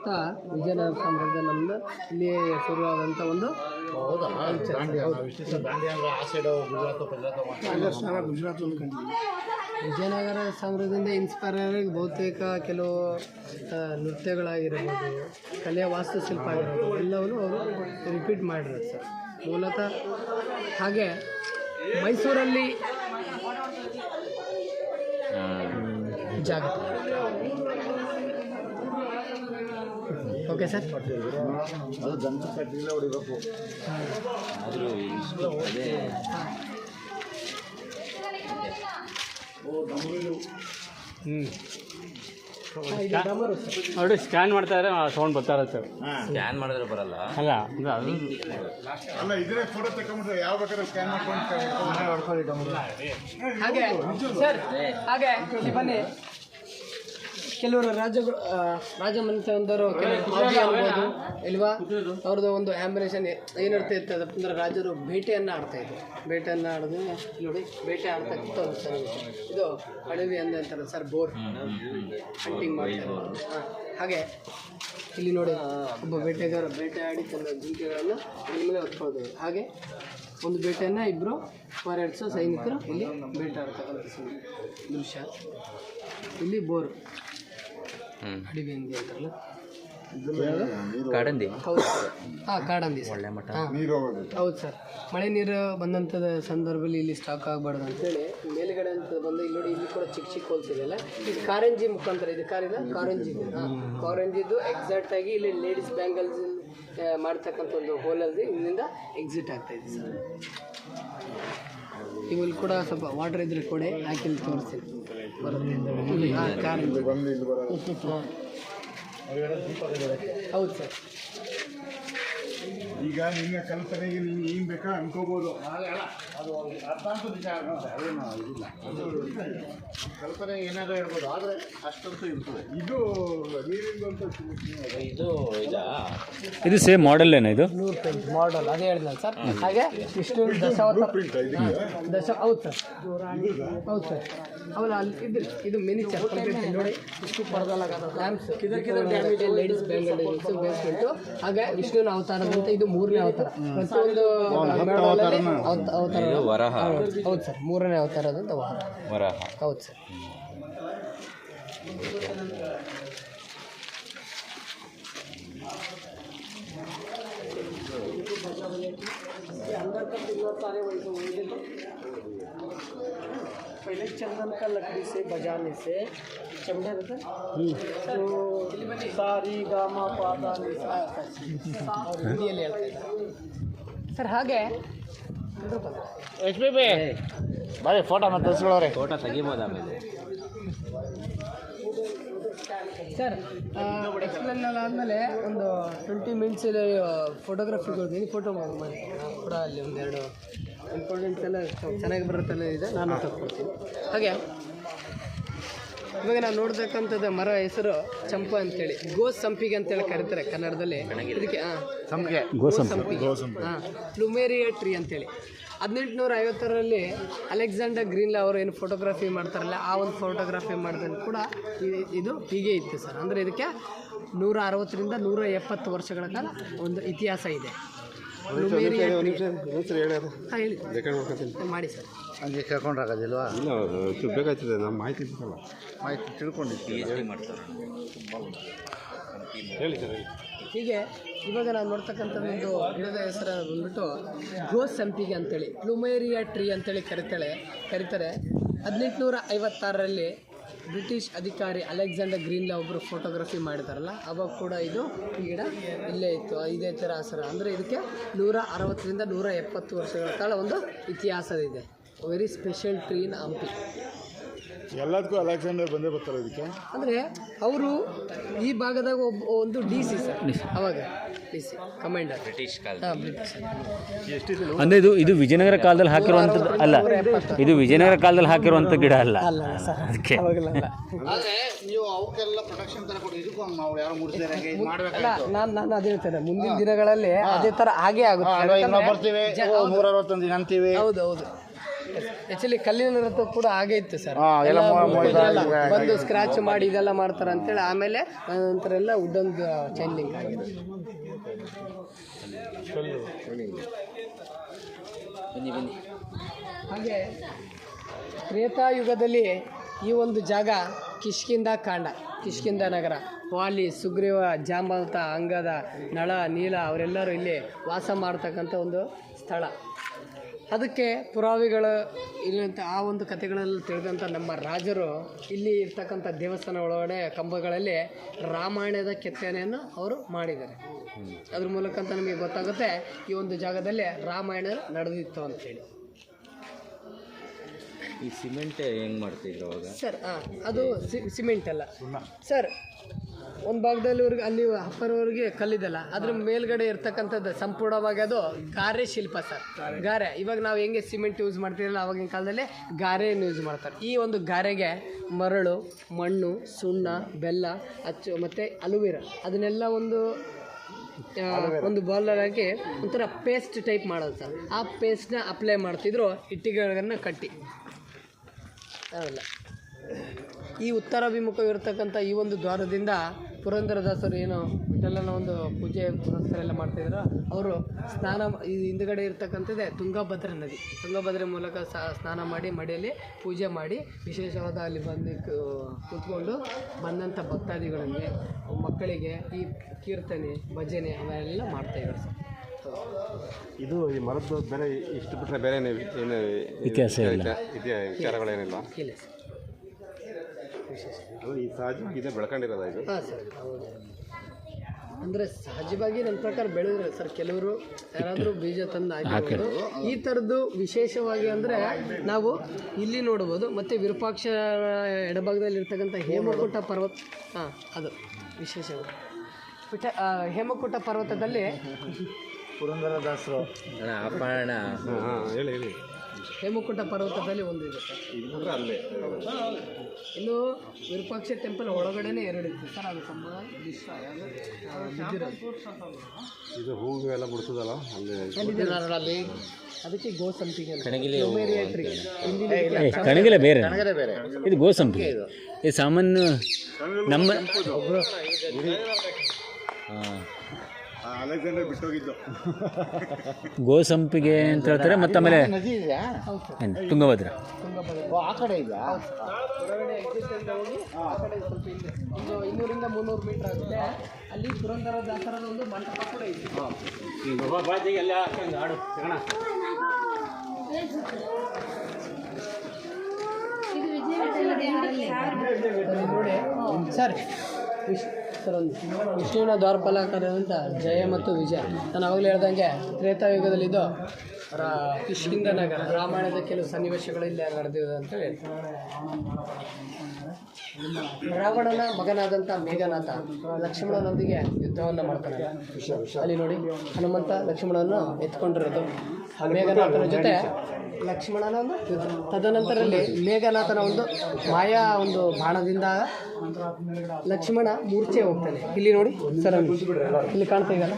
ಅಂತ ವಿಜಯನಗರ ಸಾಮ್ರಾಜ್ಯ ನಮ್ಮದು ಇಲ್ಲಿ ಶುರುವಾದಂಥ ಒಂದು ವಿಜಯನಗರ ಸಾಮ್ರಾಜ್ಯದಿಂದ ಇನ್ಸ್ಪೈರ್ ಆಗಿ ಬಹುತೇಕ ಕೆಲವು ನೃತ್ಯಗಳಾಗಿರ್ಬೋದು, ಕಲೆಯ ವಾಸ್ತುಶಿಲ್ಪ ಆಗಿರ್ಬೋದು ಎಲ್ಲವನ್ನು ಅವರು ರಿಪೀಟ್ ಮಾಡಿರೋದು ಸರ್ ಮೂಲತಃ. ಹಾಗೆ ಮೈಸೂರಲ್ಲಿ ಜಾಗ. Okay sir. ನೋಡಿ ಸ್ಕ್ಯಾನ್ ಮಾಡ್ತಾ ಇದ್ರೆ ಸೌಂಡ್ ಬರ್ತಾ ಇರುತ್ತೆ. ಸ್ಕ್ಯಾನ್ ಮಾಡಿದ್ರೆ ಬರಲ್ಲ ಅಲ್ಲ ಇದ್ರೆ ಫೋಟೋ ತಗೊಂಡ್ರೆ ಯಾವ ಬೇಕಾದ್ರೆ ಸ್ಕ್ಯಾನ್ ಮಾಡ್ಕೊಂಡು ಹಾಗೆ ಸರ್ ಹಾಗೆ ಇಲ್ಲಿ ಬನ್ನಿ. ಕೆಲವರು ರಾಜಮನೆತನದವರು ಅನ್ಬೋದು ಇಲ್ವಾ, ಅವ್ರದ್ದು ಒಂದು ಆಂಬಿನೇಷನ್ ಏನಿರ್ತಾ ಇರ್ತದೆ ಅಂದರೆ ರಾಜರು ಬೇಟೆಯನ್ನು ಆಡ್ತಾಯಿದ್ರು. ಬೇಟೆಯನ್ನು ಆಡೋದು ನೋಡಿ, ಬೇಟೆ ಆಡ್ತಕ್ಕಂಥ ಒಂದು ಸನ್ನಿವೇಶ ಇದು. ಅಡವಿ ಅಂತಾರೆ ಸರ್, ಬೋರ್ ಹಂಟಿಂಗ್ ಮಾಡ್ತಾರೆ. ಹಾಗೆ ಇಲ್ಲಿ ನೋಡಿ, ಒಬ್ಬ ಬೇಟೆಗಾರ ಬೇಟೆ ಆಡಿ ತನ್ನ ಜಿಂಕೆಗಳನ್ನು ಮೇಲೆ ಹೊತ್ಕೊಳ್ತಾರೆ. ಹಾಗೆ ಒಂದು ಬೇಟೆಯನ್ನು ಇಬ್ಬರು ಹೋರಾಡಿಸೋ ಸೈನಿಕರು ಇಲ್ಲಿ ಬೇಟೆ ಆಡ್ತಕ್ಕಂಥ ದೃಶ್ಯ. ಇಲ್ಲಿ ಬೋರ್ ಅಡವಿ ಹಂದಿ ಅಂತಾರಲ್ಲ, ಕಾಡಂದಿ. ಹೌದು ಸರ್. ಹಾಂ, ಕಾಡಂದಿ ಒಳ್ಳೆ ಮಠ. ಹೌದು ಸರ್. ಮಳೆ ನೀರು ಬಂದಂಥದ್ದು ಸಂದರ್ಭದಲ್ಲಿ ಇಲ್ಲಿ ಸ್ಟಾಕ್ ಆಗಬಾರ್ದು ಅಂತೇಳಿ ಮೇಲುಗಡೆ ಅಂತ ಬಂದು ಇಲ್ಲಿ ನೋಡಿ, ಇಲ್ಲಿ ಕೂಡ ಚಿಕ್ಕ ಚಿಕ್ಕ ಹೋಲ್ಸ್ ಇದೆಯಲ್ಲ, ಇದು ಕಾರಂಜಿ ಮುಖಾಂತರ, ಇದು ಕಾರಿಲ್ಲ ಕಾರಂಜಿ, ಕಾರಂಜಿದು ಎಕ್ಸಾಕ್ಟಾಗಿ ಇಲ್ಲಿ ಲೇಡೀಸ್ ಬ್ಯಾಂಗಲ್ಸ್ ಮಾಡ್ತಕ್ಕಂಥ ಒಂದು ಹೋಲಲ್ಲಿ ಇಲ್ಲಿಂದ ಎಕ್ಸಿಟ್ ಆಗ್ತಾಯಿದೆ ಸರ್. ಇವು ಕೂಡ ಸ್ವಲ್ಪ ವಾಟರ್ ಇದ್ರೆ ಕೊಡೆ ಹಾಕಿ ತೋರಿಸ್ತೀನಿ ಬರುತ್ತೆ. ಕಾರಂಜಿ ಹೌದು ಸರ್. ಈಗ ನಿನ್ನ ಕಲ್ಪನೆಗೆ ನೀನು ಏನು ಬೇಕಾ ಅನ್ಕೋಬೋದು, ಅದು ಅರ್ಥಾಂತ ನಿಜ ಅದೇನೋ ಇದಿಲ್ಲ. ಕಲ್ಪನೆ ಏನಾದರೂ ಹೇಳ್ಬೋದು, ಆದರೆ ಅಷ್ಟಂತೂ ಇರ್ತದೆ. ಇದು ನೀರಿಂದಂತ ಇದು ಸೇಮ್ ಮಾಡೆಲ್ ಏನೋ ಇದು ಮಾಡಲ್, ಅದೇ ಹೇಳಿದ್ನಲ್ಲ ಸರ್. ಹಾಗೆ ಇಷ್ಟು ದಶಾವತಾರ ಹೌದು ಸರ್. ಹೌದು ಸರ್. ಅವಲ್ಲ ಅಲ್ಲಿ ಇದ್ರಿ, ಇದು ಮಿನಿಚರ್ ಕಂಪ್ಲೀಟ್ ನೋಡಿ. ಇಷ್ಟು ಪರದಲ್ಲಾಗದ ಲ್ಯಾಂಪ್ಸ್, ಲೇಡೀಸ್ ಬೇಸ್ಮೆಂಟು. ಹಾಗೆ ವಿಷ್ಣುವಿನ ಅವತಾರದಂತೆ ಇದು 3ನೇ ಅವತಾರ. ಪ್ರತಿಯೊಂದು ಅವತಾರ ವರಹ. ಹೌದು ಸರ್, 3ನೇ ಅವತಾರದಂತ ವರಹ. ಹೌದು ಸರ್. पहले चंदन का लकड़ी से बजाने से चमड़े रहता है तो सारी गामा पादा हिंदिಯಲ್ಲಿ ಹೇಳ್ತಾ ಇದ್ದಾರೆ ಸರ್. ಹಾಗೆ ಬಾರಿ ಫೋಟೋ ಮತ್ತೆ ತರಿಸ್ಕೊಳ್ಳೋರೆ, ಫೋಟೋ ತೆಗಿಬೋದು ಆಮೇಲೆ ಸರ್. ಎಕ್ಸ್ಪ್ಲೇನ್ ಆದಮೇಲೆ ಒಂದು 20 ಮಿನಿಟ್ಸ್ ಫೋಟೋಗ್ರಫಿಗಳು ಫೋಟೋ ಮಾಡಿ ಕೂಡ ಅಲ್ಲಿ ಒಂದೆರಡು ಇಂಪಾರ್ಟೆಂಟ್ ಎಲ್ಲ ಚೆನ್ನಾಗಿ ಬರುತ್ತಲ್ಲ ಇದೆ, ನಾನು ತಗೊಳ್ತೀನಿ. ಹಾಗೆ ಇವಾಗ ನಾವು ನೋಡ್ತಕ್ಕಂಥದ್ದು ಮರ ಹೆಸರು ಚಂಪ ಅಂತೇಳಿ, ಸಂಪಿಗೆ ಅಂತೇಳಿ ಕರೀತಾರೆ ಕನ್ನಡದಲ್ಲಿ. ಇದಕ್ಕೆ ಪ್ಲುಮೇರಿಯಾ ಟ್ರೀ ಅಂತೇಳಿ 1850ರಲ್ಲಿ ಅಲೆಕ್ಸಾಂಡರ್ ಗ್ರೀನ್ಲಾ ಅವರು ಏನು ಫೋಟೋಗ್ರಫಿ ಮಾಡ್ತಾರಲ್ಲ, ಆ ಒಂದು ಫೋಟೋಗ್ರಫಿ ಮಾಡಿದಲ್ಲಿ ಕೂಡ ಇದು ಹೀಗೆ ಇತ್ತು ಸರ್. ಅಂದರೆ ಇದಕ್ಕೆ 160ರಿಂದ 170 ವರ್ಷಗಳ ಕಾಲ ಒಂದು ಇತಿಹಾಸ ಇದೆ. ಮಾಡಿ ಸರ್. ಹಂಗೆ ಕೇಳ್ಕೊಂಡ್ರಾಗೋದಿಲ್ವಾ? ಇಲ್ಲ, ಬೇಕಾಗ್ತದೆ. ನಮ್ಮ ಮಾಹಿತಿ ತಿಳ್ಕೊಂಡಿದ್ದೀವಿ. ಹೇಳಿ ಸರ್. ಹೀಗೆ ಇವಾಗ ನಾವು ನೋಡ್ತಕ್ಕಂಥದ್ದು ಒಂದು ಗಿಡದ ಹೆಸರು ಬಂದ್ಬಿಟ್ಟು ಸಂಪಿಗೆ ಅಂತೇಳಿ, ಪ್ಲುಮೇರಿಯಾ ಟ್ರೀ ಅಂತೇಳಿ ಕರೀತಾರೆ. 1856ರಲ್ಲಿ ಬ್ರಿಟಿಷ್ ಅಧಿಕಾರಿ ಅಲೆಕ್ಸಾಂಡರ್ ಗ್ರೀನ್ಲಾ ಒಬ್ಬರು ಫೋಟೋಗ್ರಫಿ ಮಾಡಿದಾರಲ್ಲ, ಅವಾಗ ಕೂಡ ಇದು ಈ ಗಿಡ ಇಲ್ಲೇ ಇತ್ತು. ಇದೇ ಥರ ಹೆಸರು. ಅಂದರೆ ಇದಕ್ಕೆ 160ರಿಂದ 170 ವರ್ಷಗಳ ಕಾಲ ಒಂದು ಇತಿಹಾಸ ಇದೆ. ವೆರಿ ಸ್ಪೆಷಲ್ ಟ್ರೀ ಇನ್ ಹಂಪಿ. ಎಲ್ಲದಕ್ಕೂ ಅಲೆಕ್ಸಾಂಡರ್ ಬಂದೇ ಬರ್ತಾರೆ ಇದಕ್ಕೆ. ಅಂದರೆ ಅವರು ಈ ಭಾಗದಾಗ ಒಂದು ಡಿ ಸಿ ಸರ್, ಅವಾಗ ಡಿ ಸಿ ಕಮಾಂಡರ್, ಬ್ರಿಟಿಷ್ ಕಾಲ. ಹಾಂ, ಬ್ರಿಟಿಷ್. ಅಂದರೆ ಇದು ವಿಜಯನಗರ ಕಾಲದಲ್ಲಿ ಹಾಕಿರುವಂಥದ್ದು ಅಲ್ಲ, ಇದು ವಿಜಯನಗರ ಕಾಲದಲ್ಲಿ ಹಾಕಿರುವಂಥ ಗಿಡ ಅಲ್ಲ. ಅದಕ್ಕೆ ಆದರೆ ನೀವು ಅವಕ್ಕೆಲ್ಲ ಪ್ರೊಟೆಕ್ಷನ್ ಥರ ಕೊಡಿ, ಇದಕ್ಕೂ ನಾವು ಯಾರು ಮುಡಿಸಿದ್ರೆ ಮಾಡಬೇಕು. ನಾನು ಅದೇ ಹೇಳ್ತೇನೆ, ಮುಂದಿನ ದಿನಗಳಲ್ಲಿ ಅದೇ ಥರ ಹಾಗೆ ಆಗುತ್ತೆ. ಬರ್ತೀವಿ 161 ದಿನ ಅಂತೀವಿ. ಹೌದು. ಆ್ಯಕ್ಚುಲಿ ಕಲ್ಲಿನ ರಥ ಕೂಡ ಹಾಗೆ ಇತ್ತು ಸರ್. ಎಲ್ಲ ಎಲ್ಲ ಬಂದು ಸ್ಕ್ರಾಚ್ ಮಾಡಿ ಇದೆಲ್ಲ ಮಾಡ್ತಾರೆ ಅಂತೇಳಿ ಆಮೇಲೆ ನಂತರ ಎಲ್ಲ ವುಡನ್ ಚೈನ್ ಲಿಂಕ್ ಆಗಿದೆ. ಹಾಗೆ ತ್ರೇತಾಯುಗದಲ್ಲಿ ಈ ಒಂದು ಜಾಗ ಕಿಷ್ಕಿಂಧ ಕಾಂಡ, ಕಿಷ್ಕಿಂಧ ನಗರ, ವಾಲಿ, ಸುಗ್ರೀವ, ಜಾಂಬವಂತ, ಅಂಗದ, ನಳ, ನೀಲ ಅವರೆಲ್ಲರೂ ಇಲ್ಲಿ ವಾಸ ಮಾಡ್ತಕ್ಕಂಥ ಒಂದು ಸ್ಥಳ. ಅದಕ್ಕೆ ಪುರಾವೆಗಳು ಇಲ್ಲಂತ ಆ ಒಂದು ಕಥೆಗಳಲ್ಲಿ ತಿಳಿದಂಥ ನಮ್ಮ ರಾಜರು ಇಲ್ಲಿ ಇರ್ತಕ್ಕಂಥ ದೇವಸ್ಥಾನ ಒಳಗಡೆ ಕಂಬಗಳಲ್ಲಿ ರಾಮಾಯಣದ ಕೆತ್ತನೆಯನ್ನು ಅವರು ಮಾಡಿದ್ದಾರೆ. ಅದ್ರ ಮೂಲಕ ಅಂತ ನಮಗೆ ಗೊತ್ತಾಗುತ್ತೆ ಈ ಒಂದು ಜಾಗದಲ್ಲಿ ರಾಮಾಯಣ ನಡೆದಿತ್ತು ಅಂತೇಳಿ. ಈ ಸಿಮೆಂಟ್ ಹೆಂಗ್ ಮಾಡ್ತಿದ್ರು ಅವಾಗ ಸರ್ ಅದು ಸಿಮೆಂಟ್ ಅಲ್ಲ ಸರ್. ಒಂದು ಭಾಗದಲ್ಲಿ ಅಲ್ಲಿ ಅಪ್ಪರವರೆಗೆ ಕಲ್ಲಿದಲ್ಲ, ಅದ್ರ ಮೇಲ್ಗಡೆ ಇರ್ತಕ್ಕಂಥದ್ದು ಸಂಪೂರ್ಣವಾಗಿ ಅದು ಗಾರೆ ಶಿಲ್ಪ ಸರ್. ಗಾರೆ ಇವಾಗ ನಾವು ಹೆಂಗೆ ಸಿಮೆಂಟ್ ಯೂಸ್ ಮಾಡ್ತೀರಲ್ಲ ಆವಾಗಿನ ಕಾಲದಲ್ಲಿ ಗಾರೆಯನ್ನು ಯೂಸ್ ಮಾಡ್ತಾರೆ. ಈ ಒಂದು ಗಾರೆಗೆ ಮರಳು, ಮಣ್ಣು, ಸುಣ್ಣ, ಬೆಲ್ಲ, ಅಚ್ಚು ಮತ್ತು ಅಲುವಿರಾ ಅದನ್ನೆಲ್ಲ ಒಂದು ಬಾಲಲ್ಲಿ ಹಾಕಿ ಒಂಥರ ಪೇಸ್ಟ್ ಟೈಪ್ ಮಾಡೋದು ಸರ್. ಆ ಪೇಸ್ಟ್ನ ಅಪ್ಲೈ ಮಾಡ್ತಿದ್ರು ಇಟ್ಟಿಗೆಗಳನ್ನು ಕಟ್ಟಿ. ಅದಲ್ಲ ಈ ಉತ್ತರಾಭಿಮುಖವಿರ್ತಕ್ಕಂಥ ಈ ಒಂದು ದ್ವಾರದಿಂದ ಪುರಂದರದಾಸರು ಏನು ವಿಠಲನ ಒಂದು ಪೂಜೆ ಪುರಸ್ಕಾರ ಎಲ್ಲ ಮಾಡ್ತಾಯಿದ್ರು. ಅವರು ಸ್ನಾನ ಈ ಹಿಂದುಗಡೆ ಇರ್ತಕ್ಕಂಥದ್ದೇ ತುಂಗಭದ್ರಾ ನದಿ. ತುಂಗಭದ್ರಾ ಮೂಲಕ ಸ್ನಾನ ಮಾಡಿ ಮಡಿಯಲ್ಲಿ ಪೂಜೆ ಮಾಡಿ ವಿಶೇಷವಾದ ಅಲ್ಲಿ ಬಂದು ಕೂತ್ಕೊಂಡು ಬಂದಂಥ ಭಕ್ತಾದಿಗಳಿಗೆ ಮಕ್ಕಳಿಗೆ ಈ ಕೀರ್ತನೆ ಭಜನೆ ಅವೆಲ್ಲ ಮಾಡ್ತಾಯಿದ್ರು ಸರ್. ಇದು ಈ ಮರದ್ದು ಬೇರೆ ಇಷ್ಟು ಬಿಟ್ಟರೆ ಬೇರೆ ಏನು ಇತಿಹಾಸ ಇಲ್ಲ, ವಿಚಾರಗಳೇನಿಲ್ಲ. ಇಲ್ಲ ಸರ್, ವಿಶೇಷ ಅದು ಈ ಸಹಜವಾಗಿ ಇದೆ ಬೆಳ್ಕೊಂಡಿರೋದ ಇದು. ಹಾಂ ಸರ್, ಹೌದು. ಅಂದರೆ ಸಹಜವಾಗಿ ನನ್ನ ಪ್ರಕಾರ ಬೆಳೆದ್ರೆ ಸರ್, ಕೆಲವರು ಯಾರಾದರೂ ಬೀಜ ತಂದು ಹಾಕಿರೋದು ಈ ಥರದ್ದು ವಿಶೇಷವಾಗಿ ಅಂದರೆ ನಾವು ಇಲ್ಲಿ ನೋಡ್ಬೋದು. ಮತ್ತು ವಿರೂಪಾಕ್ಷ ಎಡಭಾಗದಲ್ಲಿ ಇರ್ತಕ್ಕಂಥ ಹೇಮಕೂಟ ಪರ್ವತ, ಅದು ವಿಶೇಷವಾಗಿ ಹೇಮಕೂಟ ಪರ್ವತದಲ್ಲಿ ಪುರಂದರದಾಸರು ಅಣ್ಣ ಅಪ್ಪಣ್ಣ ಹೇಳಿ ಹೇಳಿ. ಹೇಮಕೂಟ ಪರ್ವತದಲ್ಲಿ ಒಂದು ಇದೆ ಸರ್. ಇದು ಅಲ್ಲೇ ಇನ್ನು ವಿರೂಪಾಕ್ಷ ಟೆಂಪಲ್ ಒಳಗಡೆನೇ ಎರಡು ಇತ್ತು ಸರ್. ಅದು ತುಂಬ ಇದು ಹೂವು ಎಲ್ಲ ಬಿಡ್ತದಲ್ಲ ಅಲ್ಲಿ, ಅದಕ್ಕೆ ಗೋಸಂಪಿಗೆ ಕಣಗಿಲೆ ಬೇರೆ, ಇದು ಗೋಸಂಪಿಗೆ. ಇದು ಸಾಮಾನ್ಯ ನಮ್ಮ ಅಲೆಕ್ಸಾಂಡರ್ ಬಿಟ್ಟೋಗಿದ್ದು ಗೋಸಂಪಿಗೆ ಅಂತ ಹೇಳ್ತಾರೆ. ಮತ್ತು ಆಮೇಲೆ ನದಿ ಇದೆಯಾ? ತುಂಗಭದ್ರಾ ಆ ಕಡೆ ಇದೆಯಾ? ಹೊರಗಡೆ ಎಕ್ಸಿಟ್ ಅಂತ ಹೋಗಿ ಆ ಕಡೆ ಸ್ವಲ್ಪ ಹಿಂದೆ ಒಂದು 200-300 ಮೀಟರ್ ಆಗುತ್ತೆ. ಅಲ್ಲಿ ಪುರಂದರದಾಸರದ ಒಂದು ಮಂಟಪ ಕೂಡ ಇದೆ. ನೋಡಿ ಸರ್, ಸರ್ ಒಂದು ವಿಷ್ಣುವಿನ ದ್ವಾರಪಾಲಕರಾದಂಥ ಜಯ ಮತ್ತು ವಿಜಯ, ನಾನು ಆವಾಗಲೇ ಹೇಳ್ದಂಗೆ ತ್ರೇತಾಯುಗದಲ್ಲಿದ್ದು ಕಿಷ್ಕಿಂಧ ನಗರ, ರಾಮಾಯಣದ ಕೆಲವು ಸನ್ನಿವೇಶಗಳು ಇಲ್ಲಿ ನಡೆದಿದೆ ಅಂತೇಳಿ. ರಾವಣನ ಮಗನಾದಂಥ ಮೇಘನಾಥ ಲಕ್ಷ್ಮಣನೊಂದಿಗೆ ಯುದ್ಧವನ್ನು ಮಾಡ್ತಾನೆ. ಅಲ್ಲಿ ನೋಡಿ ಹನುಮಂತ ಲಕ್ಷ್ಮಣನನ್ನು ಎತ್ಕೊಂಡಿರೋದು, ಮೇಘನಾಥನ ಜೊತೆ ಲಕ್ಷ್ಮಣನ ಒಂದು ಯುದ್ಧ. ತದನಂತರದಲ್ಲಿ ಮೇಘನಾಥನ ಒಂದು ಮಾಯಾ ಒಂದು ಬಾಣದಿಂದ ಲಕ್ಷ್ಮಣ ಮೂರ್ಛೆ ಹೋಗ್ತಾನೆ. ಇಲ್ಲಿ ನೋಡಿ ಸರ್, ಇಲ್ಲಿ ಕಾಣ್ತಾ ಇದೆಯಲ್ಲ,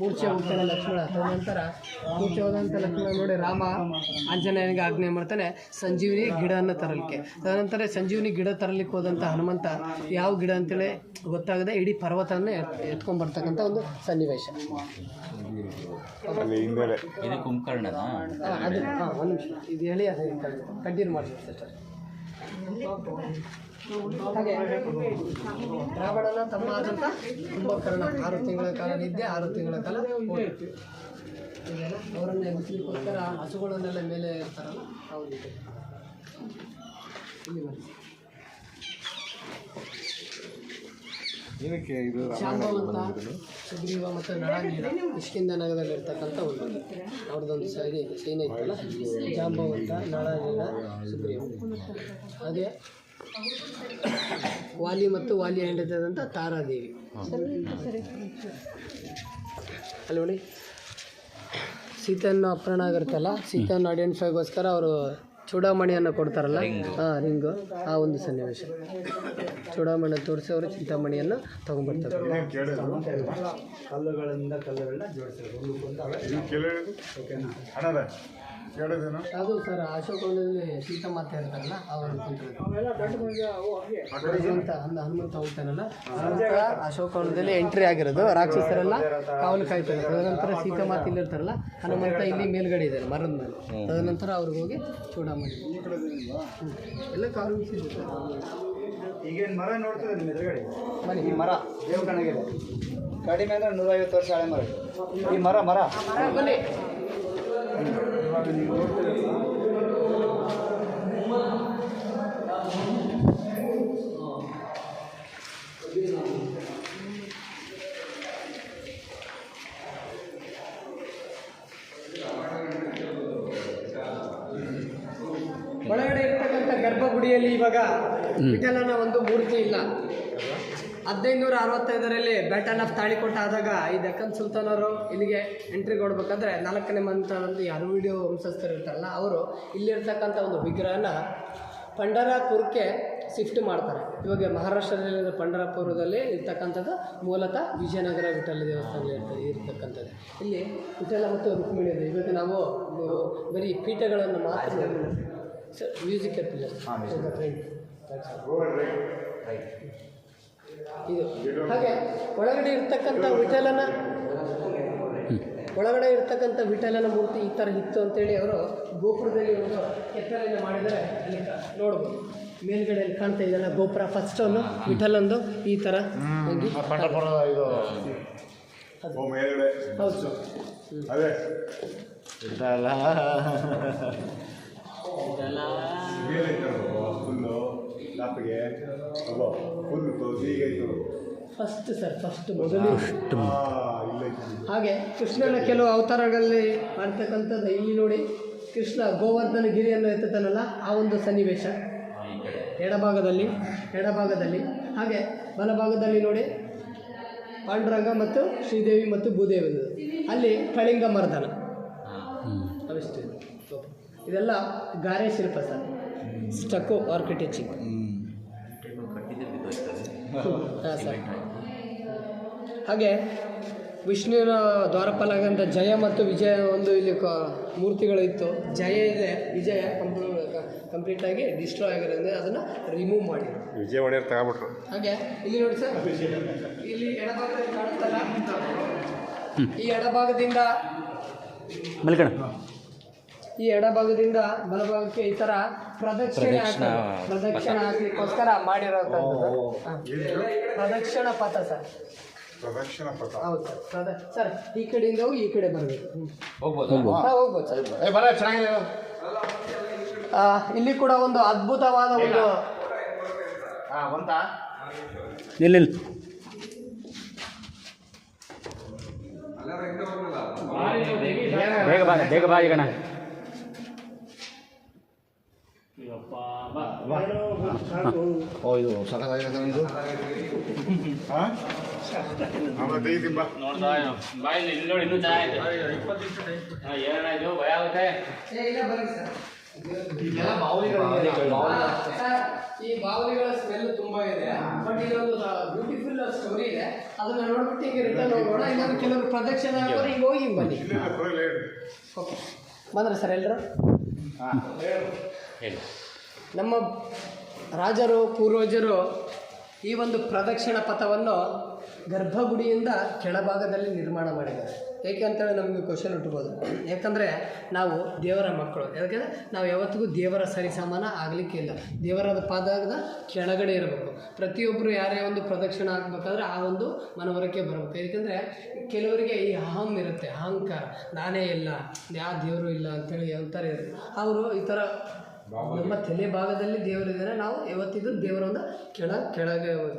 ಮೂರ್ಛೆ ಹೋಗ್ತಾನೆ ಲಕ್ಷ್ಮಣ. ತದನಂತರ ಮೂರ್ಛೆ ಹೋದಂಥ ಲಕ್ಷ್ಮಣ ನೋಡಿ ರಾಮ ಆಂಜನೇಯನಿಗೆ ಆಜ್ಞೆ ಮಾಡ್ತಾನೆ ಸಂಜೀವಿನಿ ಗಿಡವನ್ನು ತರಲಿಕ್ಕೆ. ತದನಂತರ ಸಂಜೀವಿನಿ ಗಿಡ ತರಲಿಕ್ಕೆ ಹೋದಂಥ ಹನುಮಂತ ಯಾವ ಗಿಡ ಅಂತೇಳಿ ಗೊತ್ತಾಗದೆ ಇಡೀ ಪರ್ವತವನ್ನೇ ಎತ್ಕೊಂಡ್ಬರ್ತಕ್ಕಂಥ ಒಂದು ಸನ್ನಿವೇಶ. ಇದು ಕುಂಭಕರ್ಣನ ಅದು ಒಂದು ನಿಮಿಷ ಇದು ಹೇಳಿ ಅದು ಕಂಟಿನ್ಯೂ ಮಾಡ್ತೀವಿ ಸರ್. ಹಾಗೆ ರಾವಣನ ತಮ್ಮ ಆದಂಥ ಕುಂಭಕರ್ಣ 6 ತಿಂಗಳ ಕಾಲ ನಿದ್ದೆ, 6 ತಿಂಗಳ ಕಾಲ ಅವರನ್ನು ಎಬ್ಬಿಸಲಿಕ್ಕೋಸ್ಕರ ಹಸುಗಳನ್ನೆಲ್ಲ ಮೇಲೆ ಇರ್ತಾರಲ್ಲ, ಹೌದು ಇಲ್ಲಿ ಬನ್ನಿ. ಜಾಂಬವಂತ, ಸುಗ್ರೀವ ಮತ್ತು ನಳನೀಲ ಕಿಷ್ಕಿಂಧ ನಗರದಲ್ಲಿ ಇರ್ತಕ್ಕಂಥ ಒಂದು ಅವ್ರದ್ದೊಂದು ಸೈನ್ಯ ಇತ್ತಲ್ಲ, ಜಾಂಬವಂತ, ನಳನೀಲ, ಸುಗ್ರೀವ. ಹಾಗೆ ವಾಲಿ ಮತ್ತು ವಾಲಿ ಹೆಂಡತಿಯಾದಂಥ ತಾರಾದೇವಿ. ಅಲ್ಲಿ ನೋಡಿ ಸೀತೆಯನ್ನು ಅಪಹರಣ ಆಗಿರುತ್ತಲ್ಲ, ಸೀತೆಯನ್ನು ಐಡೆಂಟಿಫೈಗೋಸ್ಕರ ಅವರು ಚೂಡಾಮಣಿಯನ್ನು ಕೊಡ್ತಾರಲ್ಲ, ರಿಂಗು, ಆ ಒಂದು ಸನ್ನಿವೇಶ. ಚೂಡಾಮಣಿ ತೋರಿಸಿ ಅವರು ಚಿಂತಾಮಣಿಯನ್ನು ತಗೊಂಡ್ಬರ್ತಾರೆ. ಕಲ್ಲುಗಳಿಂದ ಕಲ್ಲುಗಳನ್ನ ಜೋಡಿಸಿರೋದು. ಕೇಳೋದೇನು ಅದು ಸರ್ ಅಶೋಕವನದಲ್ಲಿ ಸೀತಾಮಾತೆ ಇರ್ತಾರಲ್ಲ ಅವರು ಹನುಮಂತ ಹೋಗ್ತಾನಲ್ಲ ಅನಂತರ ಅಶೋಕವನದಲ್ಲಿ ಎಂಟ್ರಿ ಆಗಿರೋದು ರಾಕ್ಷಸರೆಲ್ಲ ಕಾವಲು ಕಾಯ್ತಾರೆ. ತದನಂತರ ಸೀತಾಮಾತೆ ಇಲ್ಲಿ ಇರ್ತಾರಲ್ಲ, ಹನುಮಂತ ಇಲ್ಲಿ ಮೇಲ್ಗಡೆ ಇದ್ದಾರೆ ಮರದ ಮೇಲೆ. ತದನಂತರ ಅವ್ರಿಗೆ ಹೋಗಿ ಚೂಡಾಮಣಿ ಎಲ್ಲ ಕಾವಲು ಬೀಸಿದ್ರು. ಈಗೇನು ಮರ ನೋಡ್ತದೆ ನಿಮ್ಮ ಎದುರುಗಡೆ ಬನ್ನಿ. ಈ ಮರ ದೇವಕಣಗಿದೆ, ಕಡಿಮೆ ಅಂದರೆ 150 ವರ್ಷ ಹಳೆ ಮರ. ಈ ಮರ ಬನ್ನಿ. ಒಳಗಡೆ ಇರ್ತಕ್ಕಂಥ ಗರ್ಭಗುಡಿಯಲ್ಲಿ ಇವಾಗ ವಿಠಲನ ಒಂದು ಮೂರ್ತಿ ಇಲ್ಲ. 1565ರಲ್ಲಿ ಬ್ಯಾಟಲ್ ಆಫ್ ತಾಳಿಕೋಟ ಆದಾಗ ಈ ದಕ್ಕನ್ ಸುಲ್ತಾನರು ಇಲ್ಲಿಗೆ ಎಂಟ್ರಿ ಕೊಡ್ಬೇಕಾದ್ರೆ 4ನೇ ಮಂತದಲ್ಲಿ ಅರವಿಡಿಯೋ ವಂಶಸ್ಥರು ಇರ್ತಾರಲ್ಲ, ಅವರು ಇಲ್ಲಿರ್ತಕ್ಕಂಥ ಒಂದು ವಿಗ್ರಹನ ಪಂಢರಾಪುರಕ್ಕೆ ಶಿಫ್ಟ್ ಮಾಡ್ತಾರೆ. ಇವಾಗ ಮಹಾರಾಷ್ಟ್ರದಲ್ಲಿ ಪಂಢರಾಪುರದಲ್ಲಿ ಇರ್ತಕ್ಕಂಥದ್ದು ಮೂಲತಃ ವಿಜಯನಗರ ವಿಠಲ ದೇವಸ್ಥಾನ ಇರ್ತಕ್ಕಂಥದ್ದು. ಇಲ್ಲಿ ವಿಠಲ ಮತ್ತು ರುಕ್ಮಿಣಿ ಇದೆ. ಇವಾಗ ನಾವು ಬರೀ ಪೀಠಗಳನ್ನು ಮಾತ್ರ ಮ್ಯೂಸಿಕ್ ಇದು. ಹಾಗೆ ಒಳಗಡೆ ಇರ್ತಕ್ಕಂಥ ವಿಠಲನ ಮೂರ್ತಿ ಈ ಥರ ಇತ್ತು ಅಂತೇಳಿ ಅವರು ಗೋಪುರದಲ್ಲಿ ಒಂದು ಕೆತ್ತನೆಯನ್ನು ಮಾಡಿದರೆ ಅಲ್ಲಿ ನೋಡ್ಬೋದು. ಮೇಲ್ಗಡೆಯಲ್ಲಿ ಕಾಣ್ತಾ ಇದೆಯಲ್ಲ ಗೋಪುರ, ಫಸ್ಟ್ ಒಂದು ವಿಠಲಂದು ಈ ಥರ ಹೌದು. ಅದೇ ಫುಲ್ಲು ಲಾಪಿಗೆ ಫುಲ್ಲು ಹೀಗಾಯ್ತು ಫಸ್ಟ್ ಮೊದಲು. ಹಾಗೆ ಕೃಷ್ಣನ ಕೆಲವು ಅವತಾರಗಳಲ್ಲಿ ಮಾಡ್ತಕ್ಕಂಥದ್ದು ಇಲ್ಲಿ ನೋಡಿ. ಕೃಷ್ಣ ಗೋವರ್ಧನ ಗಿರಿಯನ್ನು ಎತ್ತುತ್ತಾನಲ್ಲ, ಆ ಒಂದು ಸನ್ನಿವೇಶ ಎಡಭಾಗದಲ್ಲಿ. ಹಾಗೆ ಬಲಭಾಗದಲ್ಲಿ ನೋಡಿ ಪಾಂಡುರಂಗ ಮತ್ತು ಶ್ರೀದೇವಿ ಮತ್ತು ಭೂದೇವಿ, ಅಲ್ಲಿ ಕಳಿಂಗ ಮರ್ದನ ಅವಿಷ್ಟು. ಇದೆಲ್ಲ ಗಾರೆ ಶಿಲ್ಪ ಸರ್, ಸ್ಟಕ್ಕೋ ಆರ್ಕಿಟೆಕ್ಚರ್. ಹಾಂ ಸರ್. ಹಾಗೆ ವಿಷ್ಣುವಿನ ದ್ವಾರಪಾಲಕಂತ ಜಯ ಮತ್ತು ವಿಜಯ ಒಂದು ಇಲ್ಲಿ ಮೂರ್ತಿಗಳು ಇತ್ತು. ಜಯ ಇದೆ, ವಿಜಯ ಕಂಪ್ಲೀಟಾಗಿ ಡಿಸ್ಟ್ರಾಯ್ ಆಗಿರೋದ್ರಿಂದ ಅದನ್ನು ರಿಮೂವ್ ಮಾಡಿ ವಿಜಯವಾಣಿ ತಗೊಬಿಟ್ರು. ಹಾಗೆ ಇಲ್ಲಿ ನೋಡಿ ಸರ್, ಇಲ್ಲಿ ಎಡಭಾಗದಲ್ಲಿ ಕಾಣುತ್ತಲ್ಲ, ಈ ಎಡಭಾಗದಿಂದ ಬಲಭಾಗಕ್ಕೆ ಈ ಥರ ಪ್ರದಕ್ಷಿಣೆ ಹಾಕ್ಲಿಕ್ಕೋಸ್ಕರ ಮಾಡಿರೋಂಥದ್ದು ಪ್ರದಕ್ಷಿಣ ಪಥ ಸರ್. ಹೌದು ಸರ್. ಈ ಕಡೆಯಿಂದ ಹೋಗಿ ಈ ಕಡೆ ಬರಬೇಕು. ಹೋಗ್ಬೋದು ಸರ್. ಇಲ್ಲಿ ಕೂಡ ಒಂದು ಅದ್ಭುತವಾದ ಒಂದು ಬೇಗ ಬಾ ಈಗ ಇದು ಸಖತ್ತಾಗಿದೆ ಇದು. ನೋಡಿ ಇನ್ನೂ ಏನಾಯ್ತು ಭಯ ಆಗುತ್ತೆ. ಈ ಬಾವಲಿಗಳ ಸ್ಮೆಲ್ ತುಂಬಾ ಇದೆ, ಬಟ್ ಇದೊಂದು ಬ್ಯೂಟಿಫುಲ್ ಸ್ಟೋರಿ ಇದೆ. ಅದನ್ನ ನೋಡ್ಬಿಟ್ಟು ಹಿಂಗೆ ರಿಟರ್ನ್ ಹೋಗೋಣ. ಇಲ್ಲಾಂದ್ರೆ ಕೆಲವರು ಪ್ರದಕ್ಷಿಣೆ ಆಗೋರು ಹಿಂಗೆ ಹೋಗಿ ಹಿಂಗೆ ಬನ್ನಿ. ಓಕೆ, ಬಂದ್ರೆ ಸರ್ ಎಲ್ಲರೂ. ನಮ್ಮ ರಾಜರು ಪೂರ್ವಜರು ಈ ಒಂದು ಪ್ರದಕ್ಷಿಣ ಪಥವನ್ನು ಗರ್ಭಗುಡಿಯಿಂದ ಕೆಳಭಾಗದಲ್ಲಿ ನಿರ್ಮಾಣ ಮಾಡಿದ್ದಾರೆ. ಏಕೆ ಅಂತೇಳಿ ನಮಗೆ ಕ್ವಶನ್ ಹುಟ್ಟಬೋದು. ಯಾಕಂದರೆ ನಾವು ದೇವರ ಮಕ್ಕಳು. ಯಾಕಂದರೆ ನಾವು ಯಾವತ್ತಿಗೂ ದೇವರ ಸರಿಸಮಾನ ಆಗಲಿಕ್ಕೆ ಇಲ್ಲ. ದೇವರದ ಪಾದದ ಕೆಳಗಡೆ ಇರಬೇಕು. ಪ್ರತಿಯೊಬ್ಬರು ಯಾರೇ ಒಂದು ಪ್ರದಕ್ಷಿಣ ಹಾಕಬೇಕಾದ್ರೆ ಆ ಒಂದು ಮನವರಿಕೆ ಬರಬೇಕು. ಏಕೆಂದರೆ ಕೆಲವರಿಗೆ ಈ ಅಹಂ ಇರುತ್ತೆ, ಅಹಂಕಾರ, ನಾನೇ ಇಲ್ಲ, ಯಾವ ದೇವರು ಇಲ್ಲ ಅಂತೇಳಿ ಅಂತಾರೆ ಇರುತ್ತೆ. ಅವರು ಈ ಥರ ನಮ್ಮ ತಲೆ ಭಾಗದಲ್ಲಿ ದೇವರಿದ್ದಾರೆ, ನಾವು ಯಾವತ್ತಿದ್ದು ದೇವರ ಒಂದು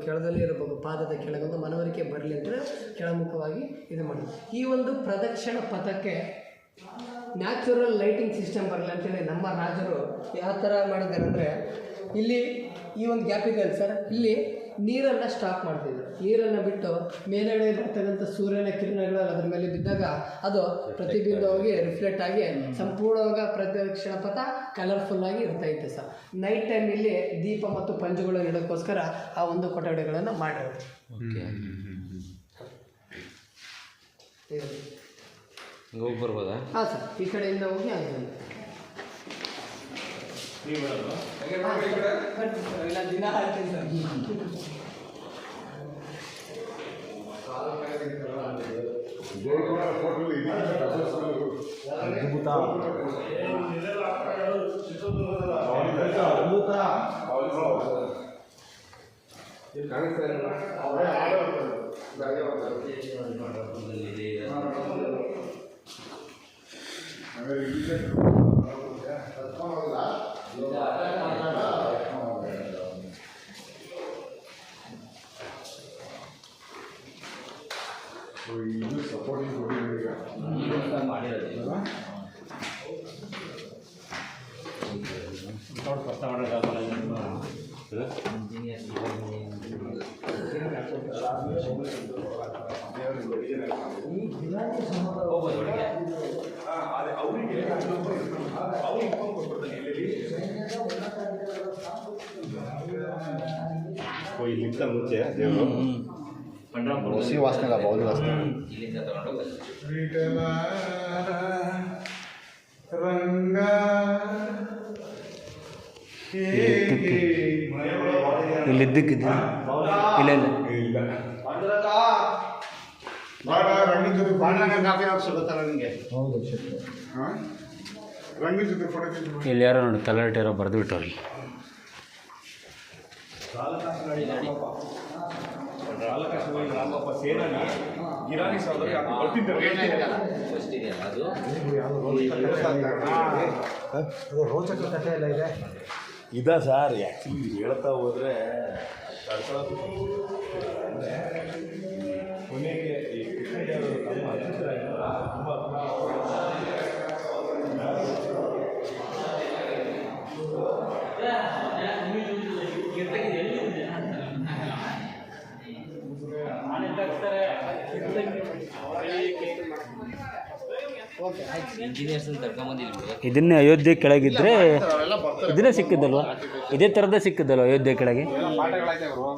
ಕೆಳದಲ್ಲಿ ಇರಬೇಕು, ಪಾದದ ಕೆಳಗೆ ಒಂದು ಮನವರಿಕೆ ಬರಲಿ ಅಂತೇಳಿ ಕೆಳಮುಖವಾಗಿ ಇದು ಮಾಡಿ ಈ ಒಂದು ಪ್ರದಕ್ಷಿಣ ಪಥಕ್ಕೆ ನ್ಯಾಚುರಲ್ ಲೈಟಿಂಗ್ ಸಿಸ್ಟಮ್ ಬರಲಿ ಅಂತೇಳಿ ನಮ್ಮ ರಾಜರು ಯಾವ ಥರ ಮಾಡಿದ್ದಾರೆ ಅಂದರೆ, ಇಲ್ಲಿ ಈ ಒಂದು ಗ್ಯಾಪ್ ಇದೆ ಅಲ್ಲ ಸರ್, ಇಲ್ಲಿ ನೀರನ್ನು ಸ್ಟಾಪ್ ಮಾಡ್ತಿದ್ರು. ನೀರನ್ನು ಬಿಟ್ಟು ಮೇಲ್ಗಡೆ ಬರ್ತಕ್ಕಂಥ ಸೂರ್ಯನ ಕಿರಣಗಳು ಅದ್ರ ಮೇಲೆ ಬಿದ್ದಾಗ ಅದು ಪ್ರತಿಬಿಂಬವಾಗಿ ರಿಫ್ಲೆಕ್ಟ್ ಆಗಿ ಸಂಪೂರ್ಣವಾಗಿ ಪ್ರದಕ್ಷಿಣ ಪಥ ಕಲರ್ಫುಲ್ಲಾಗಿ ಇರ್ತಾಯಿತ್ತು ಸರ್. ನೈಟ್ ಟೈಮ್ ಇಲ್ಲಿ ದೀಪ ಮತ್ತು ಪಂಜುಗಳು ಇಡೋಕ್ಕೋಸ್ಕರ ಆ ಒಂದು ಕೊಠಡಿಗಳನ್ನು ಮಾಡಿರೋದು. ಹೋಗಿ ಬರ್ಬೋದಾ? ಹಾಂ ಸರ್, ಈ ಕಡೆಯಿಂದ ಹೋಗಿ ಆಗಿದೆ. ಇಲ್ಲ ದಿನ ಹಾಕ್ತೀನಿ ಸರ್. ಜಯಕುಮಾರ್ ಫೋಟೋ ಅದ್ಭುತ ಇದು ಸಪೋರ್ಟಿಂಗ್ ಮಾಡಿರೋದು ಇಲ್ಲಿಂದ ಮುಂಚೆ ದೇವರು ಹಸಿ ವಾಸನೆ ಅಲ್ಲ ಬೌಲಿ ವಾಸನೆ. ಇಲ್ಲಿಂದ ತಗೊಂಡೋಗೋದು ರಂಗ ಇಲ್ಲಿದ್ದಕ್ಕಿದ್ದು ಇಲ್ಲ ಇಲ್ಲ ಬಾಡ ರಂಗಿನ ಜೊತೆ ಬಾಣಾಗ ಕಾಫಿ ಹಾಕಿ ಗೊತ್ತಲ್ಲ ನಿಮಗೆ. ಹಾಂ ರಂಗಿನ ಜೊತೆ ಫೋಟೋ ತೆಗೆದು ಇಲ್ಲಿ ಯಾರೋ ನೋಡಿ ಕಲರ್ ಯಾರೋ ಬರೆದು ಬಿಟ್ಟವ್ರಿ. ಫಸ್ಟ್ ಇದೆಯಲ್ಲ ಅದು ರೋಚಕ ಕಥೆ ಎಲ್ಲ ಇದೆ. ಇದಾ ಸರ್ ಆ್ಯಕ್ಚುಲಿ ಹೇಳ್ತಾ ಹೋದರೆ ಕೊನೆಗೆ ಈ ಕೃಷ್ಣದೇವರು ತಮ್ಮ ಅತಿಥಿರಾಗಿಲ್ಲ ತುಂಬ ಇಂಜಿನಿಯರ್ಸ್ ಕರ್ಕೊಂಬಂದಿಲ್ಲ ಇದನ್ನೇ ಅಯೋಧ್ಯೆ ಕೆಳಗಿದ್ರೆ ಇದನ್ನೇ ಸಿಕ್ಕಿದ್ದಲ್ವ, ಇದೇ ಥರದ್ದೇ ಸಿಕ್ಕಿದ್ದಲ್ವ ಅಯೋಧ್ಯೆ ಕೆಳಗೆ. ಪಾಠಗಳಾಯ್ತು ಅವರು